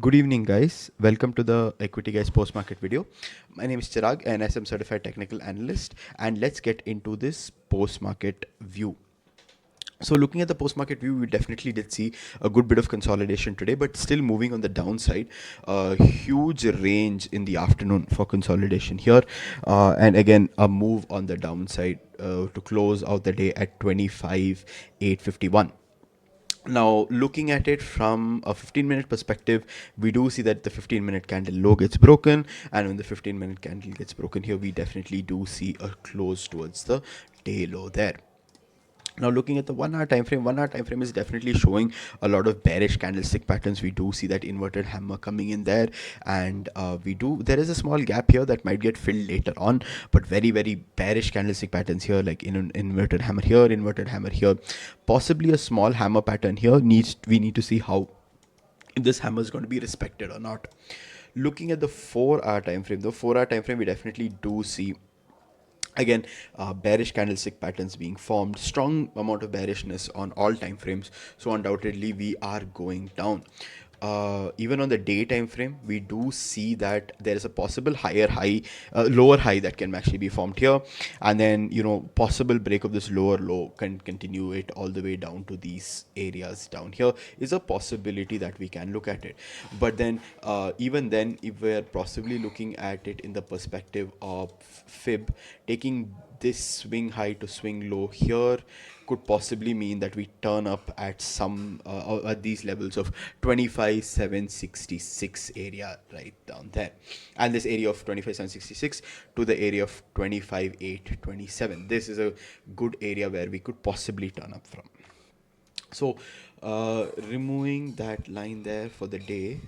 Good evening, guys. Welcome to the Equity Guys post market video. My name is Chirag, and I'm certified technical analyst. And let's get into this post market view. So looking at the post-market view, we definitely did see a good bit of consolidation today, but still moving on the downside. A huge range in the afternoon for consolidation here, and again a move on the downside to close out the day at 25,851. Now, looking at it from a 15-minute perspective, we do see that the 15-minute candle low gets broken, and when the 15-minute candle gets broken here, we definitely do see a close towards the day low there. Now, looking at the 1 hour time frame, 1 hour time frame is definitely showing a lot of bearish candlestick patterns. We do see that inverted hammer coming in there, and there is a small gap here that might get filled later on, but very bearish candlestick patterns here, like in an inverted hammer here, possibly a small hammer pattern here. We need to see how this hammer is going to be respected or not. Looking at the 4 hour time frame, we definitely do see again bearish candlestick patterns being formed, strong amount of bearishness on all time frames, so undoubtedly we are going down. Even on the day time frame, we do see that there is a possible lower high that can actually be formed here, and then possible break of this lower low can continue it all the way down to these areas down here is a possibility that we can look at it. But then even then, if we're possibly looking at it in the perspective of fib, taking this swing high to swing low here could possibly mean that we turn up at some at these levels of 25,766 area right down there, and this area of 25,766 to the area of 25,827. This is a good area where we could possibly turn up from. So removing that line there for the day,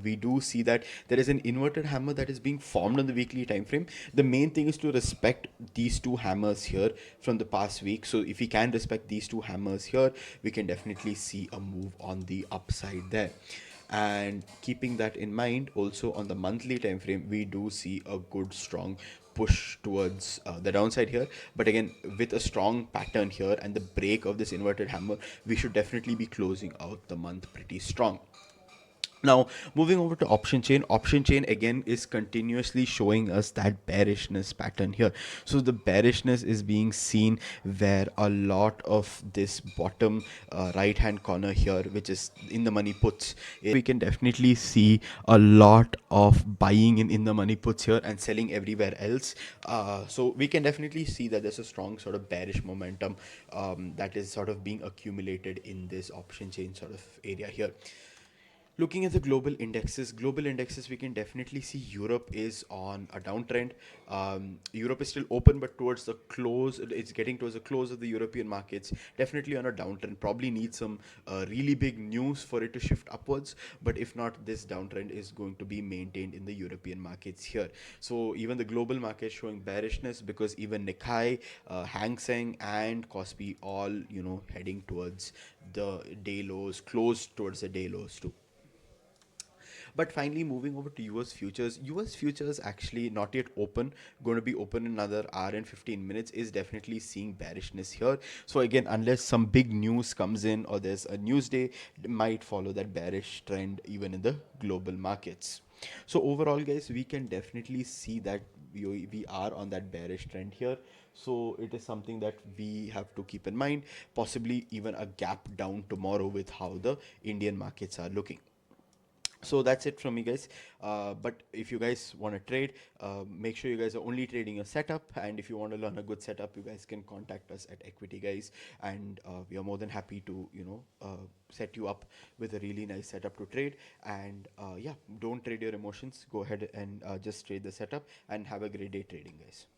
we do see that there is an inverted hammer that is being formed on the weekly time frame. The main thing is to respect these two hammers here from the past week. So if we can respect these two hammers here, we can definitely see a move on the upside there. And keeping that in mind, also on the monthly time frame, we do see a good strong push towards the downside here, but again with a strong pattern here and the break of this inverted hammer, we should definitely be closing out the month pretty strong. Now, moving over to option chain again is continuously showing us that bearishness pattern here. So the bearishness is being seen where a lot of this bottom right hand corner here, which is in the money puts, we can definitely see a lot of buying in the money puts here and selling everywhere else. So we can definitely see that there's a strong sort of bearish momentum that is sort of being accumulated in this option chain sort of area here. Looking at the global indexes, we can definitely see Europe is on a downtrend. Europe is still open, but towards the close, it's getting towards the close of the European markets. Definitely on a downtrend. Probably needs some really big news for it to shift upwards. But if not, this downtrend is going to be maintained in the European markets here. So even the global market showing bearishness because even Nikkei, Hang Seng, and Kospi all heading towards the day lows, close towards the day lows too. But finally, moving over to US futures. US futures actually not yet open, going to be open in another hour and 15 minutes, is definitely seeing bearishness here. So again, unless some big news comes in or there's a news day, it might follow that bearish trend even in the global markets. So overall, guys, we can definitely see that we are on that bearish trend here. So it is something that we have to keep in mind, possibly even a gap down tomorrow with how the Indian markets are looking. So that's it from me, guys. But if you guys want to trade, make sure you guys are only trading a setup, and if you want to learn a good setup, you guys can contact us at Equity Guys, and we are more than happy to set you up with a really nice setup to trade. And yeah, don't trade your emotions, go ahead and just trade the setup and have a great day trading, guys.